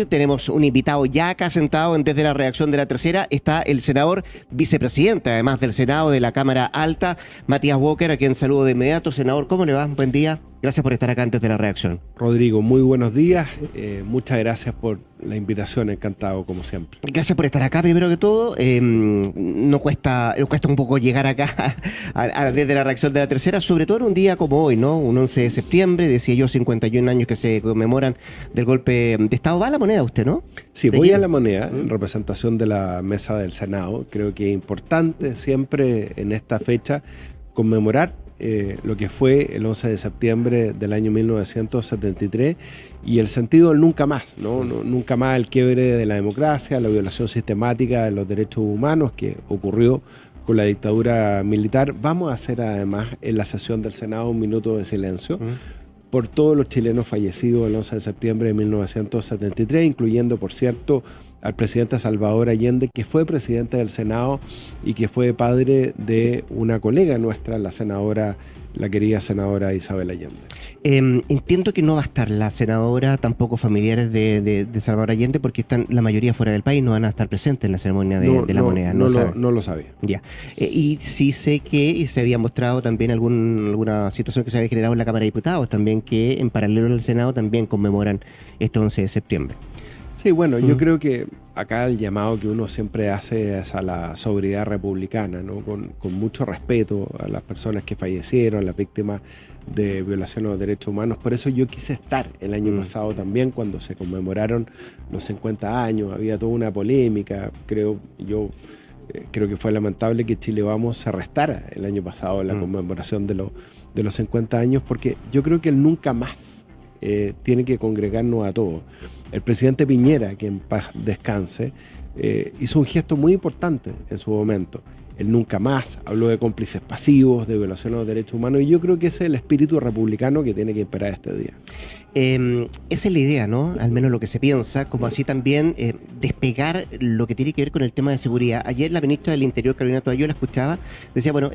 Tenemos un invitado ya acá sentado desde la redacción de La Tercera. Está el senador vicepresidente, además del Senado de la Cámara Alta, Matías Walker, a quien saludo de inmediato. Senador, ¿cómo le va? Buen día. Gracias por estar acá antes de la redacción. Rodrigo, muy buenos días. Muchas gracias por la invitación. Encantado, como siempre. Gracias por estar acá, primero que todo. Nos cuesta un poco llegar acá desde la redacción de La Tercera, sobre todo en un día como hoy, ¿no? Un 11 de septiembre, decía yo, 51 años que se conmemoran del golpe de Estado. ¿Va a la moneda usted, no? Sí, voy a la moneda en representación de la mesa del Senado. Creo que es importante siempre en esta fecha conmemorar lo que fue el 11 de septiembre del año 1973 y el sentido del nunca más, ¿no? Nunca más el quiebre de la democracia, la violación sistemática de los derechos humanos que ocurrió con la dictadura militar. Vamos a hacer además en la sesión del Senado un minuto de silencio por todos los chilenos fallecidos el 11 de septiembre de 1973, incluyendo, por cierto, al presidente Salvador Allende, que fue presidente del Senado y que fue padre de una colega nuestra, la querida senadora Isabel Allende. Entiendo que no va a estar la senadora, tampoco familiares de Salvador Allende, porque están la mayoría fuera del país, no van a estar presentes en la ceremonia de la moneda. No lo sabía. Ya. Y sí sé que se había mostrado también alguna situación que se había generado en la Cámara de Diputados, también que en paralelo al Senado también conmemoran este 11 de septiembre. Sí, bueno, yo creo que acá el llamado que uno siempre hace es a la sobriedad republicana, ¿no? Con mucho respeto a las personas que fallecieron, las víctimas de violación a los derechos humanos. Por eso yo quise estar el año pasado también cuando se conmemoraron los 50 años. Había toda una polémica, creo que fue lamentable que Chile Vamos se restara el año pasado en la conmemoración de los 50 años, porque yo creo que el nunca más tiene que congregarnos a todos. El presidente Piñera, que en paz descanse, hizo un gesto muy importante en su momento. El nunca más habló de cómplices pasivos, de violación a los derechos humanos, y yo creo que ese es el espíritu republicano que tiene que imperar este día. Esa es la idea, ¿no? Al menos lo que se piensa, como así también despegar lo que tiene que ver con el tema de seguridad. Ayer la ministra del Interior, Carolina Toá, yo la escuchaba, decía, bueno,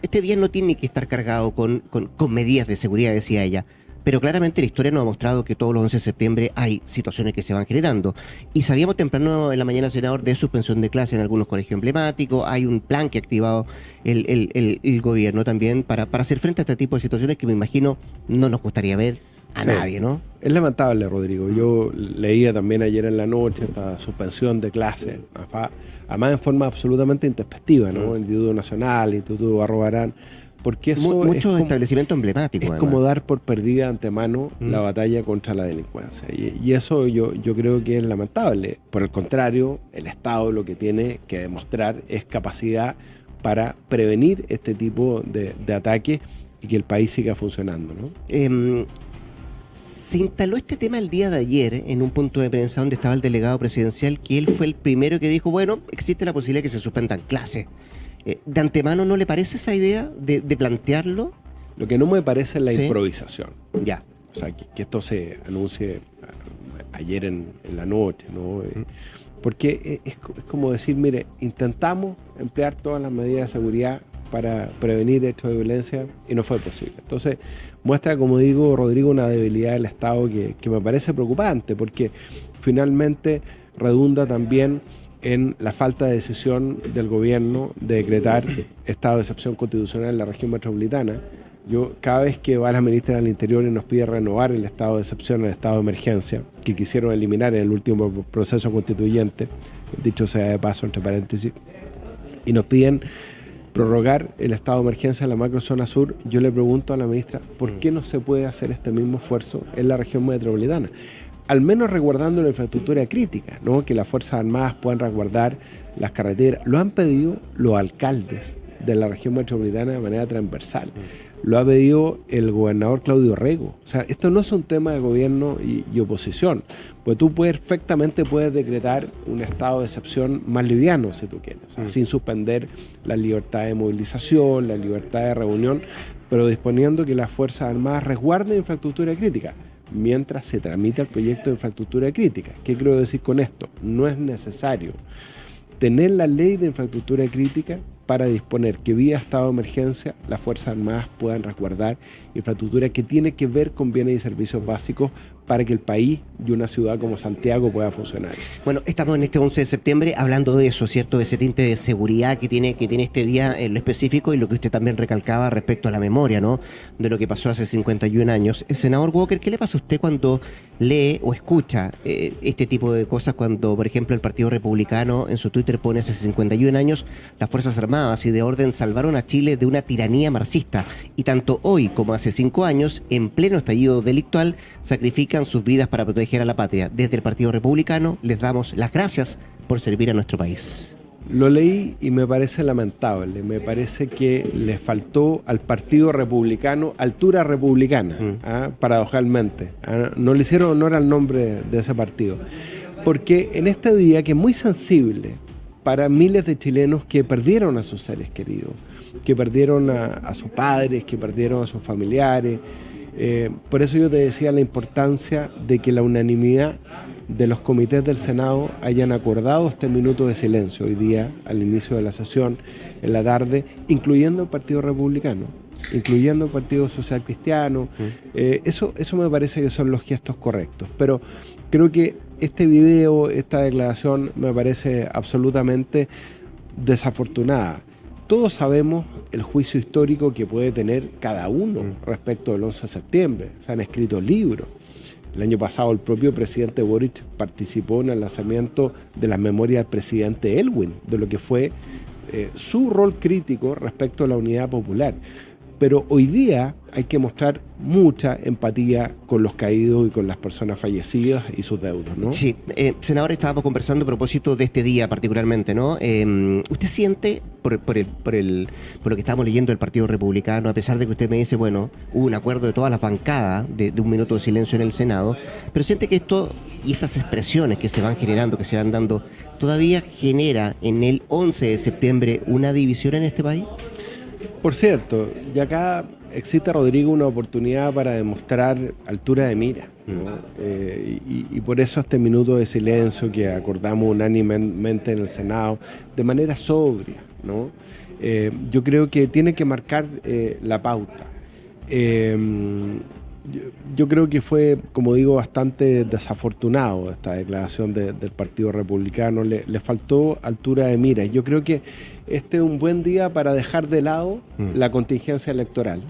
este día no tiene que estar cargado con medidas de seguridad, decía ella. Pero claramente la historia nos ha mostrado que todos los 11 de septiembre hay situaciones que se van generando. Y sabíamos temprano en la mañana, senador, de suspensión de clases en algunos colegios emblemáticos. Hay un plan que ha activado el gobierno también para hacer frente a este tipo de situaciones que me imagino no nos gustaría ver a nadie, ¿no? Es lamentable, Rodrigo. Yo leía también ayer en la noche esta suspensión de clases, además en forma absolutamente intempestiva, ¿no? El Instituto Nacional, el Instituto Barro Barán, porque eso muchos establecimientos emblemáticos. Es como dar por perdida de antemano la batalla contra la delincuencia. Y eso yo creo que es lamentable. Por el contrario, el Estado lo que tiene que demostrar es capacidad para prevenir este tipo de ataques y que el país siga funcionando, ¿no? Se instaló este tema el día de ayer en un punto de prensa donde estaba el delegado presidencial, que él fue el primero que dijo, bueno, existe la posibilidad de que se suspendan clases. ¿De antemano no le parece esa idea de plantearlo? Lo que no me parece es la improvisación. Ya. O sea, que esto se anuncie ayer en la noche, ¿no? Porque es como decir, mire, intentamos emplear todas las medidas de seguridad para prevenir hechos de violencia y no fue posible. Entonces, muestra, como digo, Rodrigo, una debilidad del Estado que me parece preocupante, porque finalmente redunda también en la falta de decisión del gobierno de decretar estado de excepción constitucional en la región metropolitana. Yo, cada vez que va la ministra del Interior y nos pide renovar el estado de excepción, el estado de emergencia, que quisieron eliminar en el último proceso constituyente, dicho sea de paso, entre paréntesis, y nos piden prorrogar el estado de emergencia en la macrozona sur, yo le pregunto a la ministra, ¿por qué no se puede hacer este mismo esfuerzo en la región metropolitana? Al menos resguardando la infraestructura crítica, ¿no? Que las Fuerzas Armadas puedan resguardar las carreteras. Lo han pedido los alcaldes de la región metropolitana de manera transversal. Lo ha pedido el gobernador Claudio Rego. O sea, esto no es un tema de gobierno y oposición. Pues tú perfectamente puedes decretar un estado de excepción más liviano, si tú quieres. O sea, sin suspender la libertad de movilización, la libertad de reunión, pero disponiendo que las Fuerzas Armadas resguarden infraestructura crítica mientras se tramita el proyecto de infraestructura crítica. ¿Qué quiero decir con esto? No es necesario tener la ley de infraestructura crítica para disponer que vía estado de emergencia las Fuerzas Armadas puedan resguardar infraestructura que tiene que ver con bienes y servicios básicos para que el país y una ciudad como Santiago pueda funcionar. Bueno, estamos en este 11 de septiembre hablando de eso, ¿cierto? De ese tinte de seguridad que tiene este día en lo específico y lo que usted también recalcaba respecto a la memoria, ¿no? De lo que pasó hace 51 años. Senador Walker, ¿qué le pasa a usted cuando lee o escucha este tipo de cosas cuando, por ejemplo, el Partido Republicano en su Twitter pone hace 51 años las Fuerzas Armadas y de orden salvaron a Chile de una tiranía marxista y tanto hoy como hace 5 años, en pleno estallido delictual, sacrifican sus vidas para proteger a la patria? Desde el Partido Republicano les damos las gracias por servir a nuestro país. Lo leí y me parece lamentable, me parece que le faltó al Partido Republicano altura republicana, paradojalmente. No le hicieron honor al nombre de ese partido. Porque en este día, que es muy sensible para miles de chilenos que perdieron a sus seres queridos, que perdieron a sus padres, que perdieron a sus familiares, por eso yo te decía la importancia de que la unanimidad de los comités del Senado hayan acordado este minuto de silencio hoy día, al inicio de la sesión, en la tarde, incluyendo el Partido Republicano, incluyendo el Partido Social Cristiano. Eso me parece que son los gestos correctos. Pero creo que este video, esta declaración, me parece absolutamente desafortunada. Todos sabemos el juicio histórico que puede tener cada uno respecto del 11 de septiembre. Se han escrito libros. El año pasado el propio presidente Boric participó en el lanzamiento de las memorias del presidente Elwin, de lo que fue su rol crítico respecto a la unidad popular. Pero hoy día hay que mostrar mucha empatía con los caídos y con las personas fallecidas y sus deudos, ¿no? Sí, senador, estábamos conversando a propósito de este día particularmente, ¿no? ¿Usted siente, por lo que estábamos leyendo del Partido Republicano, a pesar de que usted me dice, bueno, hubo un acuerdo de todas las bancadas de un minuto de silencio en el Senado, pero siente que esto y estas expresiones que se van generando, que se van dando, todavía genera en el 11 de septiembre una división en este país? Por cierto, y acá existe, Rodrigo, una oportunidad para demostrar altura de mira, ¿no? Y por eso este minuto de silencio que acordamos unánimemente en el Senado, de manera sobria, ¿no? Yo creo que tiene que marcar la pauta. Yo creo que fue, como digo, bastante desafortunado esta declaración del Partido Republicano. Le faltó altura de mira. Yo creo que este es un buen día para dejar de lado la contingencia electoral.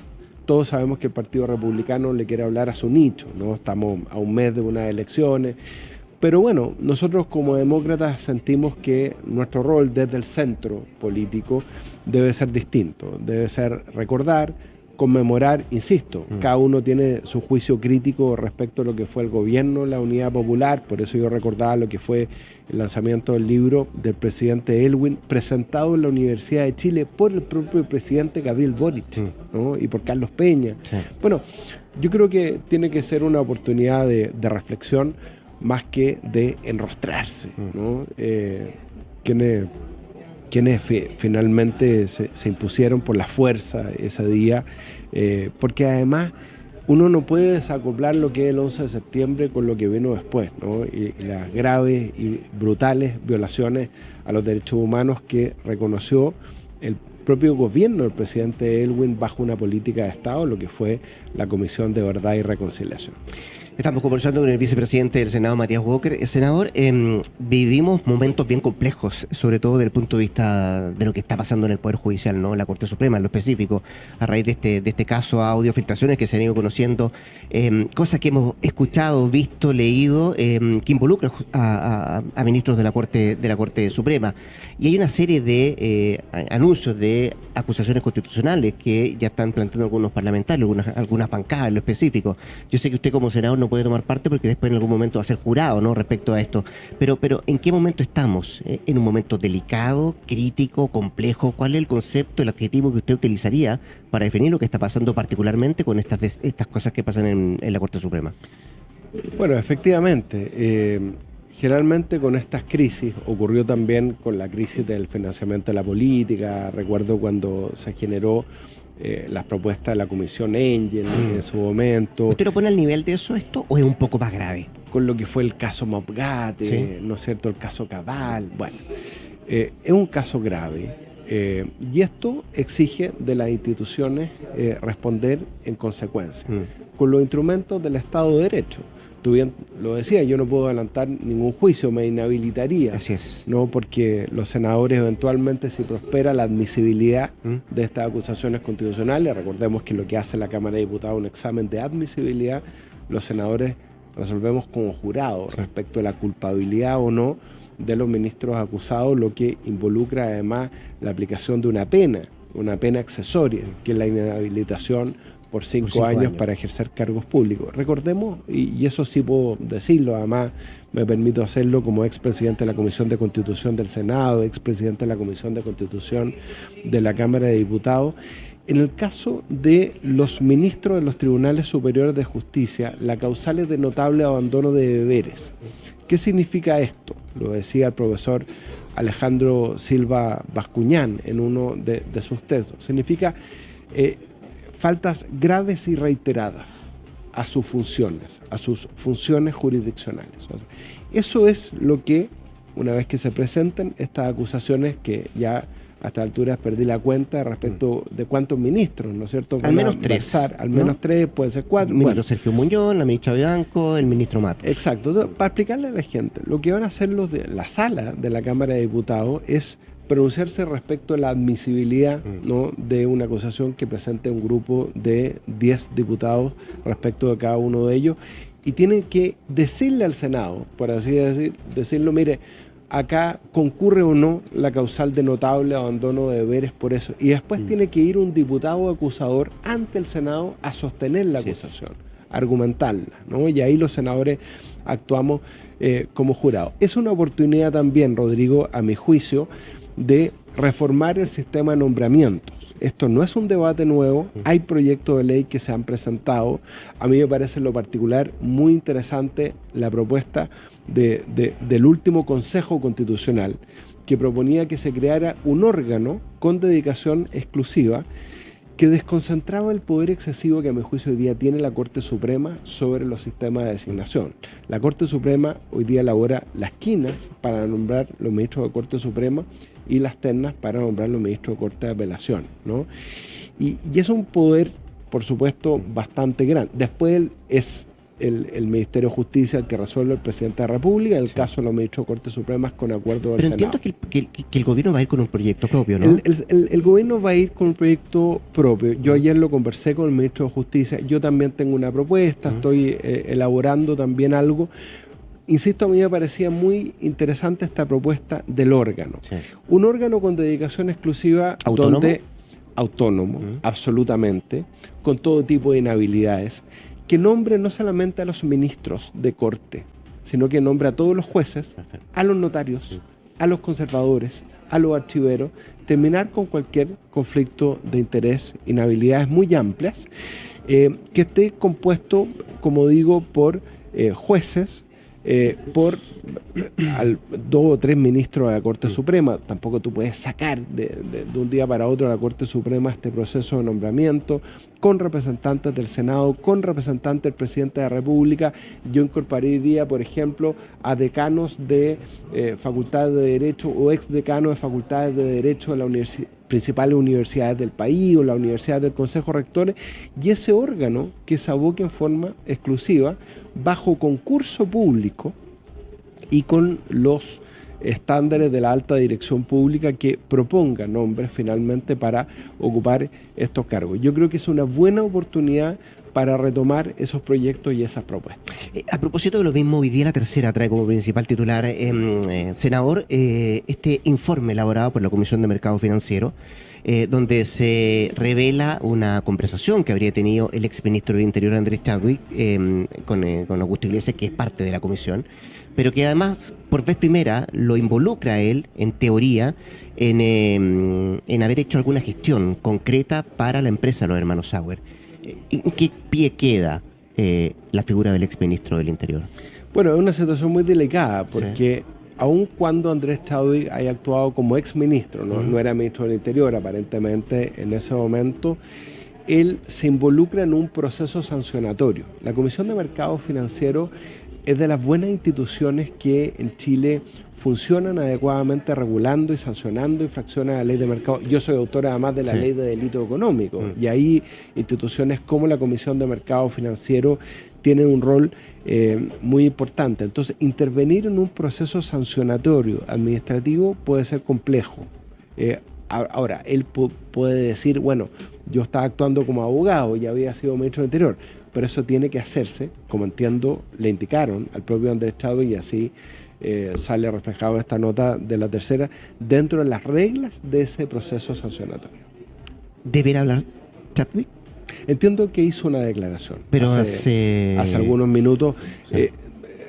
Todos sabemos que el Partido Republicano le quiere hablar a su nicho, ¿no? Estamos a un mes de unas elecciones. Pero bueno, nosotros como demócratas sentimos que nuestro rol desde el centro político debe ser distinto. Debe ser recordar, conmemorar, insisto, cada uno tiene su juicio crítico respecto a lo que fue el gobierno, la Unidad Popular, por eso yo recordaba lo que fue el lanzamiento del libro del presidente Elwin, presentado en la Universidad de Chile por el propio presidente Gabriel Boric, ¿no? Y por Carlos Peña. Sí. Bueno, yo creo que tiene que ser una oportunidad de reflexión más que de enrostrarse, ¿no? Quienes finalmente se impusieron por la fuerza ese día, porque además uno no puede desacoplar lo que es el 11 de septiembre con lo que vino después, ¿no? Y las graves y brutales violaciones a los derechos humanos que reconoció el propio gobierno del presidente Elwin bajo una política de Estado, lo que fue la Comisión de Verdad y Reconciliación. Estamos conversando con el vicepresidente del Senado, Matías Walker. Senador, vivimos momentos bien complejos, sobre todo desde el punto de vista de lo que está pasando en el Poder Judicial, ¿no? En la Corte Suprema, en lo específico, a raíz de este caso, audiofiltraciones que se han ido conociendo, cosas que hemos escuchado, visto, leído, que involucran a ministros de la Corte Suprema. Y hay una serie de anuncios de acusaciones constitucionales que ya están planteando algunos parlamentarios, algunas bancadas en lo específico. Yo sé que usted como senador no puede tomar parte porque después en algún momento va a ser jurado, ¿no?, respecto a esto. Pero ¿en qué momento estamos? ¿En un momento delicado, crítico, complejo? ¿Cuál es el concepto, el adjetivo que usted utilizaría para definir lo que está pasando particularmente con estas cosas que pasan en la Corte Suprema? Bueno, efectivamente. Generalmente con estas crisis, ocurrió también con la crisis del financiamiento de la política. Recuerdo cuando se generó las propuestas de la Comisión Engel en su momento. ¿Usted lo pone al nivel de eso esto o es un poco más grave? Con lo que fue el caso Mopgate, ¿sí?, ¿no es cierto?, el caso Cabal. Bueno, es un caso grave y esto exige de las instituciones responder en consecuencia, con los instrumentos del Estado de Derecho. tú bien lo decías, yo no puedo adelantar ningún juicio, me inhabilitaría. Así es. No, porque los senadores eventualmente, si prospera la admisibilidad de estas acusaciones constitucionales, recordemos que lo que hace la Cámara de Diputados es un examen de admisibilidad, los senadores resolvemos como jurado respecto a la culpabilidad o no de los ministros acusados, lo que involucra además la aplicación de una pena accesoria, que es la inhabilitación por 5 años para ejercer cargos públicos. Recordemos, y eso sí puedo decirlo, además me permito hacerlo como expresidente de la Comisión de Constitución del Senado, expresidente de la Comisión de Constitución de la Cámara de Diputados, en el caso de los ministros de los Tribunales Superiores de Justicia, la causal es de notable abandono de deberes. ¿Qué significa esto? Lo decía el profesor Alejandro Silva Bascuñán en uno de sus textos. Significa faltas graves y reiteradas a sus funciones jurisdiccionales. O sea, eso es lo que, una vez que se presenten estas acusaciones, que ya a esta altura perdí la cuenta respecto de cuántos ministros, ¿no es cierto? Al menos 3. Al menos 3, puede ser 4. El ministro Sergio Muñoz, la ministra Bianco, el ministro Matos. Exacto. Entonces, para explicarle a la gente, lo que van a hacer los de la sala de la Cámara de Diputados es pronunciarse respecto a la admisibilidad, ¿no?, de una acusación que presente un grupo de 10 diputados respecto de cada uno de ellos, y tienen que decirle al Senado, por así decirlo, mire, acá concurre o no la causal de notable abandono de deberes por eso. Y después tiene que ir un diputado acusador ante el Senado a sostener la acusación, argumentarla, ¿no? Y ahí los senadores actuamos como jurado. Es una oportunidad también, Rodrigo, a mi juicio, de reformar el sistema de nombramientos. Esto no es un debate nuevo, hay proyectos de ley que se han presentado. A mí me parece en lo particular muy interesante la propuesta del último Consejo Constitucional, que proponía que se creara un órgano con dedicación exclusiva que desconcentraba el poder excesivo que a mi juicio hoy día tiene la Corte Suprema sobre los sistemas de designación. La Corte Suprema hoy día elabora las quinas para nombrar los ministros de la Corte Suprema y las ternas para nombrar los ministros de Corte de Apelación, ¿no? Y es un poder, por supuesto, bastante grande. Después es el Ministerio de Justicia el que resuelve el presidente de la República, en el caso de los ministros de Corte Suprema con acuerdo del Senado. Pero entiendo que el gobierno va a ir con un proyecto propio, ¿no? El gobierno va a ir con un proyecto propio. Yo ayer lo conversé con el ministro de Justicia, yo también tengo una propuesta, estoy elaborando también algo. Insisto, a mí me parecía muy interesante esta propuesta del órgano. Sí. Un órgano con dedicación exclusiva. ¿Autónomo? Autónomo, absolutamente, con todo tipo de inhabilidades, que nombre no solamente a los ministros de corte, sino que nombre a todos los jueces, a los notarios, a los conservadores, a los archiveros, terminar con cualquier conflicto de interés, inhabilidades muy amplias, que esté compuesto, como digo, por jueces, por 2 o 3 ministros de la Corte Suprema. Tampoco tú puedes sacar de un día para otro a la Corte Suprema este proceso de nombramiento, con representantes del Senado, con representantes del presidente de la República. Yo incorporaría, por ejemplo, a decanos de facultades de Derecho o exdecanos de facultades de Derecho de las principales universidades del país o la universidad del Consejo Rectores, y ese órgano que se aboque en forma exclusiva bajo concurso público y con los estándares de la alta dirección pública que proponga nombres finalmente para ocupar estos cargos. Yo creo que es una buena oportunidad para retomar esos proyectos y esas propuestas. A propósito de lo mismo, hoy día La Tercera trae como principal titular, senador, este informe elaborado por la Comisión de Mercado Financiero, donde se revela una conversación que habría tenido el exministro del Interior, Andrés Chadwick, con Augusto Iglesias, que es parte de la comisión, pero que además, por vez primera, lo involucra a él, en teoría, en haber hecho alguna gestión concreta para la empresa Los Hermanos Sauer. ¿En qué pie queda la figura del exministro del Interior? Bueno, es una situación muy delicada, porque aun cuando Andrés Chadwick haya actuado como exministro, no era ministro del Interior aparentemente en ese momento, él se involucra en un proceso sancionatorio. La Comisión de Mercado Financiero es de las buenas instituciones que en Chile funcionan adecuadamente regulando y sancionando infracciones a la ley de mercado. Yo soy autor además de la ley de delito económico y ahí instituciones como la Comisión de Mercado Financiero tienen un rol muy importante. Entonces, intervenir en un proceso sancionatorio administrativo puede ser complejo. Ahora, él puede decir, bueno, yo estaba actuando como abogado y había sido ministro del Interior, pero eso tiene que hacerse, como entiendo, le indicaron al propio Andrés Chadwick y así sale reflejado en esta nota de la tercera, dentro de las reglas de ese proceso sancionatorio. ¿Deberá hablar Chadwick? Entiendo que hizo una declaración pero hace algunos minutos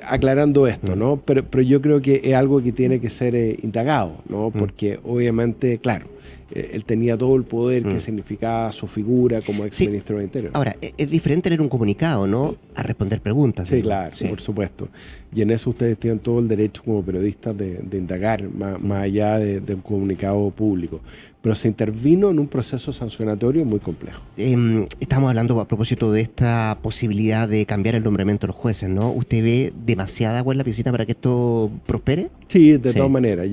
aclarando esto, ¿no? Pero yo creo que es algo que tiene que ser indagado, ¿no? Porque obviamente, claro, él tenía todo el poder que significaba su figura como ex ministro del Interior. Ahora, es diferente tener un comunicado, ¿no? A responder preguntas. Sí, claro, por supuesto. Y en eso ustedes tienen todo el derecho como periodistas de indagar, más allá de un comunicado público. Pero se intervino en un proceso sancionatorio muy complejo. Estamos hablando a propósito de esta posibilidad de cambiar el nombramiento de los jueces, ¿no? ¿Usted ve demasiada agua en la piscina para que esto prospere? Sí, de todas maneras.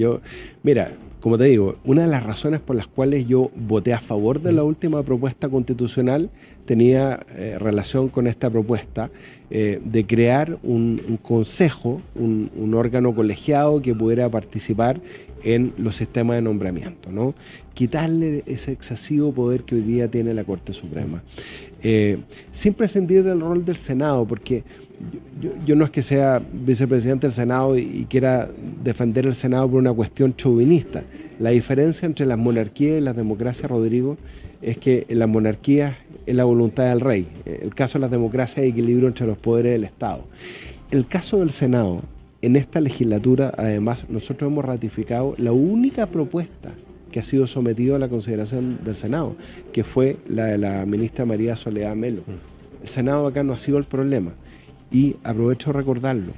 Mira, como te digo, una de las razones por las cuales yo voté a favor de la última propuesta constitucional tenía relación con esta propuesta de crear un consejo, un órgano colegiado que pudiera participar en los sistemas de nombramiento, ¿no? Quitarle ese excesivo poder que hoy día tiene la Corte Suprema. Sin prescindir del rol del Senado, porque yo no es que sea vicepresidente del Senado y quiera defender el Senado por una cuestión chauvinista. La diferencia entre las monarquías y las democracias, Rodrigo, es que en las monarquías es la voluntad del rey. El caso de las democracias es equilibrio entre los poderes del Estado. El caso del Senado, en esta legislatura, además, nosotros hemos ratificado la única propuesta que ha sido sometida a la consideración del Senado, que fue la de la ministra María Soledad Melo. El Senado acá no ha sido el problema. Y aprovecho de recordarlo,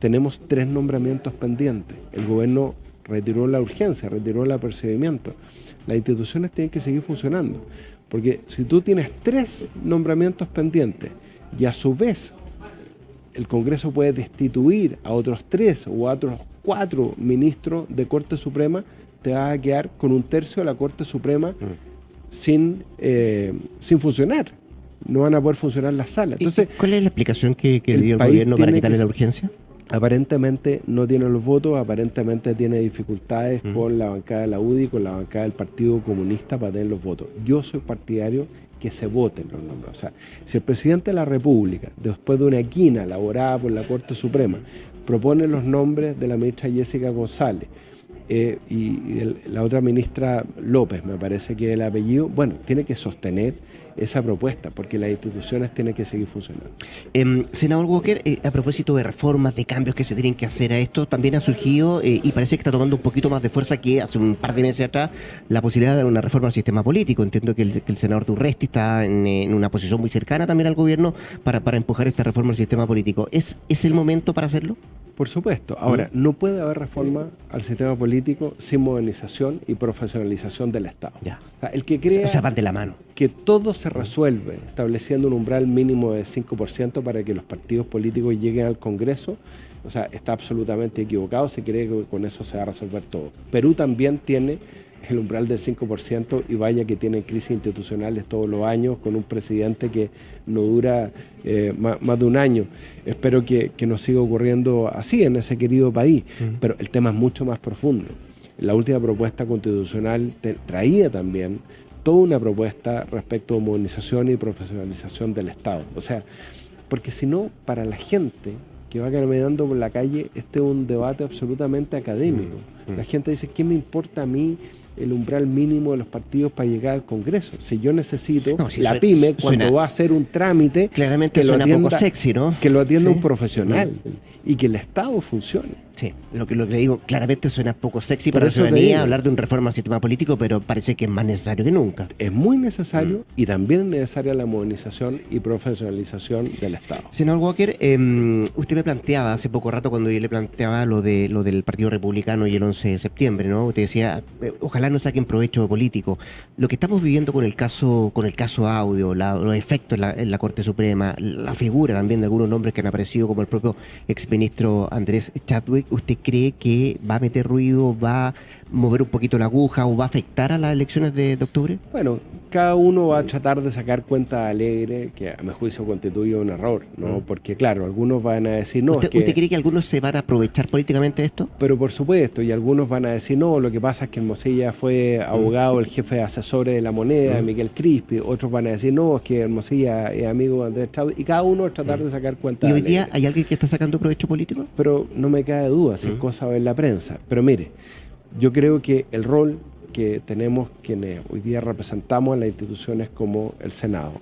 tenemos 3 nombramientos pendientes. El gobierno retiró la urgencia, retiró el apercibimiento. Las instituciones tienen que seguir funcionando, porque si tú tienes 3 nombramientos pendientes y a su vez el Congreso puede destituir a otros 3 o a otros 4 ministros de Corte Suprema, te vas a quedar con 1/3 de la Corte Suprema sin funcionar. No van a poder funcionar las salas. Entonces, ¿cuál es la explicación que dio el gobierno para quitarle la urgencia? Aparentemente no tiene los votos, aparentemente tiene dificultades con la bancada de la UDI, con la bancada del Partido Comunista para tener los votos. Yo soy partidario que se voten los nombres. O sea, si el presidente de la República, después de una quina elaborada por la Corte Suprema, propone los nombres de la ministra Jessica González y la otra ministra López, me parece que es el apellido, bueno, tiene que sostener esa propuesta, porque las instituciones tienen que seguir funcionando. Senador Walker, a propósito de reformas, de cambios que se tienen que hacer a esto, también ha surgido, y parece que está tomando un poquito más de fuerza que hace un par de meses atrás, la posibilidad de una reforma al sistema político. Entiendo que el senador Urresti está en una posición muy cercana también al gobierno para empujar esta reforma al sistema político. ¿Es el momento para hacerlo? Por supuesto. Ahora, no puede haber reforma al sistema político sin modernización y profesionalización del Estado. Ya. O sea, el que crea van de la mano. Que todo se resuelve estableciendo un umbral mínimo de 5% para que los partidos políticos lleguen al Congreso, o sea, está absolutamente equivocado, se cree que con eso se va a resolver todo. Perú también tiene el umbral del 5% y vaya que tienen crisis institucionales todos los años con un presidente que no dura más de un año. Espero que no siga ocurriendo así en ese querido país, pero el tema es mucho más profundo. La última propuesta constitucional traía también toda una propuesta respecto de modernización y profesionalización del Estado. O sea, porque si no, para la gente que va caminando por la calle, este es un debate absolutamente académico. La gente dice, ¿qué me importa a mí el umbral mínimo de los partidos para llegar al Congreso? Si yo necesito, la pyme, cuando va a hacer un trámite, claramente que suena poco sexy, ¿no? Que lo atienda un profesional y que el Estado funcione. Sí, lo que le digo, claramente suena poco sexy Por para la eso te ciudadanía digo. hablar de una reforma al sistema político, pero parece que es más necesario que nunca. Es muy necesario y también es necesaria la modernización y profesionalización del Estado. Senador Walker, usted me planteaba hace poco rato cuando yo le planteaba lo del Partido Republicano y el 11 de septiembre, ¿no? Usted decía, ojalá no saquen provecho político. Lo que estamos viviendo con el caso Audio, los efectos en la Corte Suprema, la figura también de algunos nombres que han aparecido, como el propio exministro Andrés Chadwick, ¿usted cree que va a meter ruido, va a mover un poquito la aguja o va a afectar a las elecciones de octubre? Bueno, cada uno va a tratar de sacar cuenta alegre, que a mi juicio constituye un error, ¿no? Porque claro, algunos van a decir, no, ¿Usted cree que algunos se van a aprovechar políticamente de esto? Pero por supuesto, y algunos van a decir, no, lo que pasa es que Hermosilla fue abogado, el jefe de asesores de La Moneda, Miguel Crispi. Otros van a decir, no, es que Hermosilla es amigo de Andrés Chávez. Y cada uno va a tratar de sacar cuenta ¿Y hoy alegre. día hay alguien que está sacando provecho político? Pero no me cabe duda, si es cosa de ver la prensa. Pero mire, yo creo que el rol que tenemos quienes hoy día representamos en las instituciones como el Senado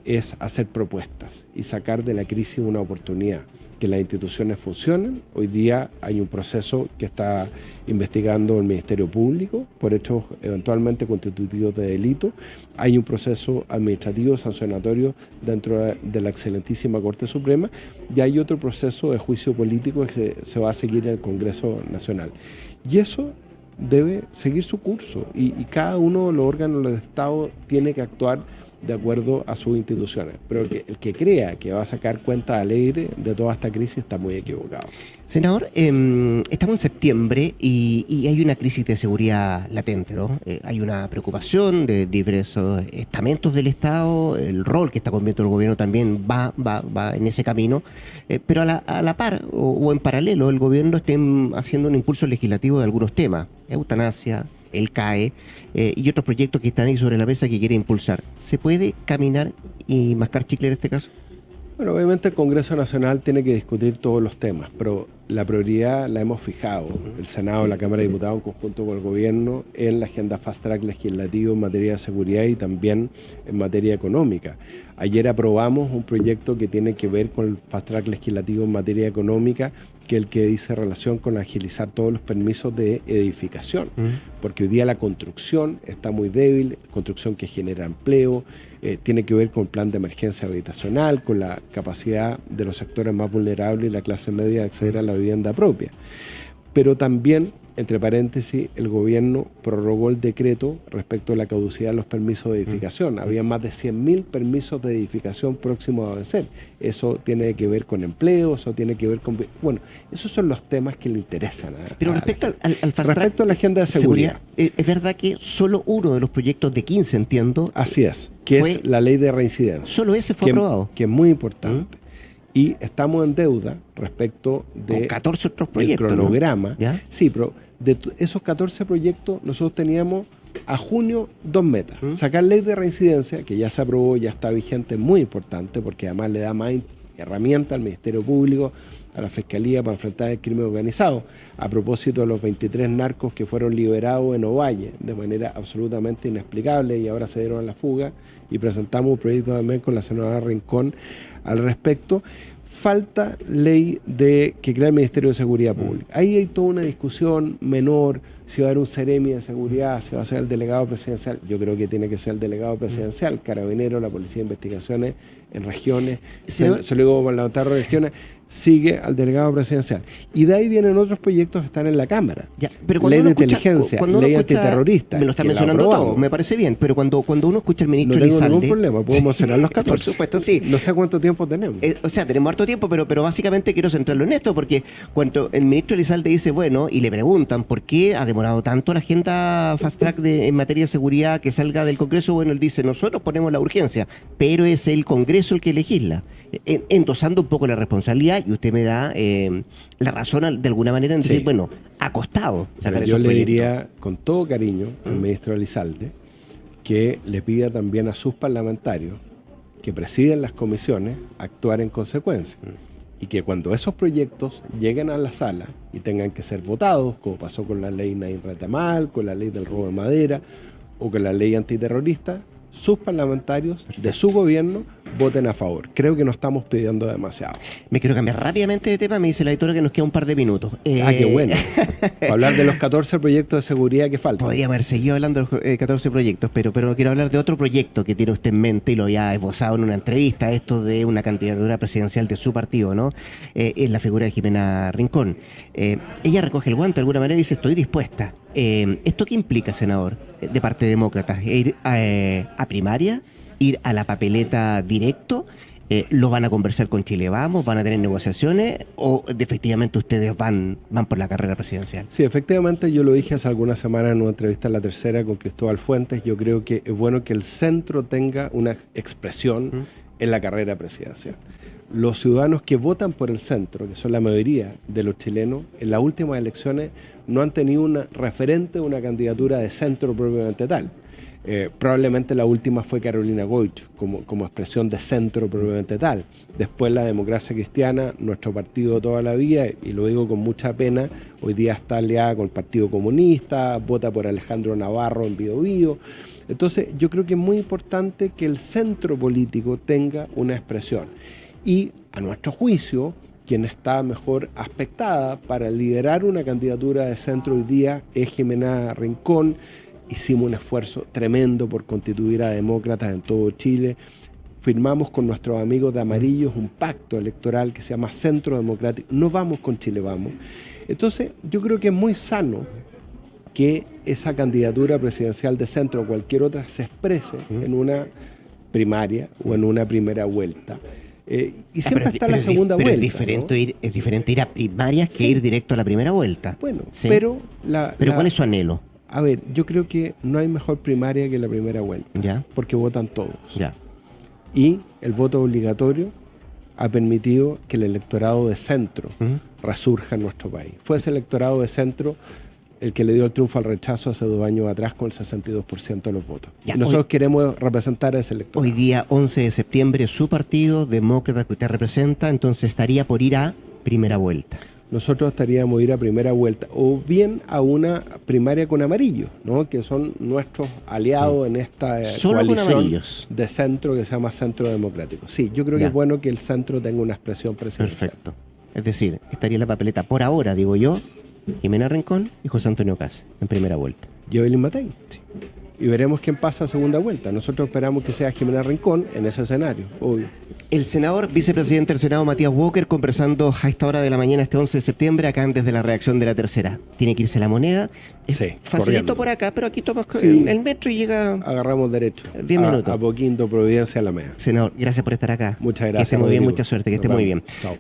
es hacer propuestas y sacar de la crisis una oportunidad, que las instituciones funcionen. Hoy día hay un proceso que está investigando el Ministerio Público por hechos eventualmente constitutivos de delito. Hay un proceso administrativo sancionatorio dentro de la excelentísima Corte Suprema y hay otro proceso de juicio político que se va a seguir en el Congreso Nacional. Y eso debe seguir su curso y cada uno de los órganos del Estado tiene que actuar de acuerdo a sus instituciones. Pero el que crea que va a sacar cuenta alegre de toda esta crisis está muy equivocado. Senador, estamos en septiembre y hay una crisis de seguridad latente, ¿no? Hay una preocupación de diversos estamentos del Estado, el rol que está cumpliendo el gobierno también va en ese camino, pero a la par o en paralelo el gobierno está haciendo un impulso legislativo de algunos temas, eutanasia, el CAE y otros proyectos que están ahí sobre la mesa que quiere impulsar. ¿Se puede caminar y mascar chicle en este caso? Bueno, obviamente el Congreso Nacional tiene que discutir todos los temas, pero la prioridad la hemos fijado, el Senado, la Cámara de Diputados en conjunto con el Gobierno, en la agenda Fast Track legislativo en materia de seguridad y también en materia económica. Ayer aprobamos un proyecto que tiene que ver con el Fast Track legislativo en materia económica, que es el que dice relación con agilizar todos los permisos de edificación, porque hoy día la construcción está muy débil, construcción que genera empleo, tiene que ver con el plan de emergencia habitacional, con la capacidad de los sectores más vulnerables y la clase media de acceder a la vivienda propia. Pero también, entre paréntesis, el gobierno prorrogó el decreto respecto a la caducidad de los permisos de edificación. Había más de 100.000 permisos de edificación próximos a vencer. Eso tiene que ver con empleo, eso tiene que ver con... Bueno, esos son los temas que le interesan. Pero respecto al Fast Track, respecto a la agenda de seguridad. Es verdad que solo uno de los proyectos de 15, entiendo. Así es, que es la ley de reincidencia. Solo ese fue aprobado. Que es muy importante. Y estamos en deuda respecto de 14 otros proyectos, el cronograma. ¿no? Sí, pero de esos 14 proyectos nosotros teníamos a junio 2 metas. Sacar ley de reincidencia, que ya se aprobó, ya está vigente, muy importante, porque además le da más herramientas al Ministerio Público, a la Fiscalía para enfrentar el crimen organizado. A propósito de los 23 narcos que fueron liberados en Ovalle de manera absolutamente inexplicable y ahora se dieron a la fuga, y presentamos un proyecto también con la senadora Rincón al respecto. Falta ley que crea el Ministerio de Seguridad Pública. Ahí hay toda una discusión menor, si va a haber un Seremi de seguridad, si va a ser el delegado presidencial. Yo creo que tiene que ser el delegado presidencial, Carabineros, la Policía de Investigaciones en regiones, se lo digo como parlamentario de regiones, sigue al delegado presidencial. Y de ahí vienen otros proyectos que están en la Cámara. Ya, pero ley de inteligencia, ley antiterrorista. Me lo está mencionando todo, me parece bien, pero cuando uno escucha al ministro Elizalde... No tengo Elizalde, ningún problema, puedo mencionar los 14. Por supuesto, sí. No sé cuánto tiempo tenemos. O sea, tenemos harto tiempo, pero básicamente quiero centrarlo en esto, porque cuando el ministro Elizalde dice, bueno, y le preguntan por qué ha demorado tanto la agenda Fast Track en materia de seguridad que salga del Congreso, bueno, él dice, nosotros ponemos la urgencia, pero es el Congreso el que legisla, endosando un poco la responsabilidad, y usted me da la razón de alguna manera en decir, bueno, ha costado sacar esos Yo le proyectos. diría con todo cariño al ministro Elizalde que le pida también a sus parlamentarios que presiden las comisiones actuar en consecuencia. Y que cuando esos proyectos lleguen a la sala y tengan que ser votados, como pasó con la ley Nain Retamal, con la ley del robo de madera o con la ley antiterrorista, sus parlamentarios de su gobierno voten a favor. Creo que no estamos pidiendo demasiado. Me quiero cambiar rápidamente de tema. Me dice la editora que nos queda un par de minutos. Qué bueno. Para hablar de los 14 proyectos de seguridad que faltan. Podríamos haber seguido hablando de los 14 proyectos, pero quiero hablar de otro proyecto que tiene usted en mente y lo había esbozado en una entrevista, esto de una candidatura presidencial de su partido, ¿no? Es la figura de Jimena Rincón. Ella recoge el guante de alguna manera y dice, estoy dispuesta. ¿Esto qué implica, senador, de parte de demócratas? ¿Ir a primaria? ¿Ir a la papeleta directo? ¿Lo van a conversar con Chile Vamos? ¿Van a tener negociaciones? ¿O efectivamente ustedes van por la carrera presidencial? Sí, efectivamente yo lo dije hace algunas semanas en una entrevista en La Tercera con Cristóbal Fuentes. Yo creo que es bueno que el centro tenga una expresión en la carrera presidencial. Los ciudadanos que votan por el centro, que son la mayoría de los chilenos, en las últimas elecciones no han tenido una referente, una candidatura de centro propiamente tal. Probablemente la última fue Carolina Goich, como expresión de centro propiamente tal. Después la Democracia Cristiana, nuestro partido toda la vida, y lo digo con mucha pena, hoy día está aliada con el Partido Comunista, vota por Alejandro Navarro en Biobío. Entonces yo creo que es muy importante que el centro político tenga una expresión. Y a nuestro juicio, quien está mejor aspectada para liderar una candidatura de centro hoy día es Jimena Rincón. Hicimos un esfuerzo tremendo por constituir a demócratas en todo Chile. Firmamos con nuestros amigos de Amarillos un pacto electoral que se llama Centro Democrático. No vamos con Chile Vamos. Entonces, yo creo que es muy sano que esa candidatura presidencial de centro o cualquier otra se exprese en una primaria o en una primera vuelta. Y siempre está la segunda vuelta. Es diferente ir a primarias que ir directo a la primera vuelta. Bueno, ¿sí? Pero ¿cuál es su anhelo? A ver, yo creo que no hay mejor primaria que la primera vuelta. ¿Ya? Porque votan todos. Ya. Y el voto obligatorio ha permitido que el electorado de centro resurja en nuestro país. Fue ese electorado de centro el que le dio el triunfo al rechazo hace 2 años atrás con el 62% de los votos. Ya, y nosotros queremos representar a ese electorado. Hoy día, 11 de septiembre, su partido, demócrata que usted representa, entonces estaría por ir a primera vuelta. Nosotros estaríamos ir a primera vuelta o bien a una primaria con amarillos, ¿no? Que son nuestros aliados en esta coalición de centro que se llama Centro Democrático. Sí, yo creo que es bueno que el centro tenga una expresión presidencial. Perfecto. Es decir, estaría en la papeleta por ahora, digo yo, Jimena Rincón y José Antonio Caz en primera vuelta. Y Evelyn Matei. Sí. Y veremos quién pasa a segunda vuelta. Nosotros esperamos que sea Jimena Rincón en ese escenario, obvio. El senador, vicepresidente del Senado, Matías Walker, conversando a esta hora de la mañana, este 11 de septiembre, acá desde la redacción de La Tercera. Tiene que irse la moneda. Sí, facilito corriendo por acá, pero aquí tomas el metro y llega... Agarramos derecho. 10 minutos. A Poquinto, Providencia, Alameda. Senador, gracias por estar acá. Muchas gracias. Que esté muy bien, mucha suerte, que esté muy bien. Chao.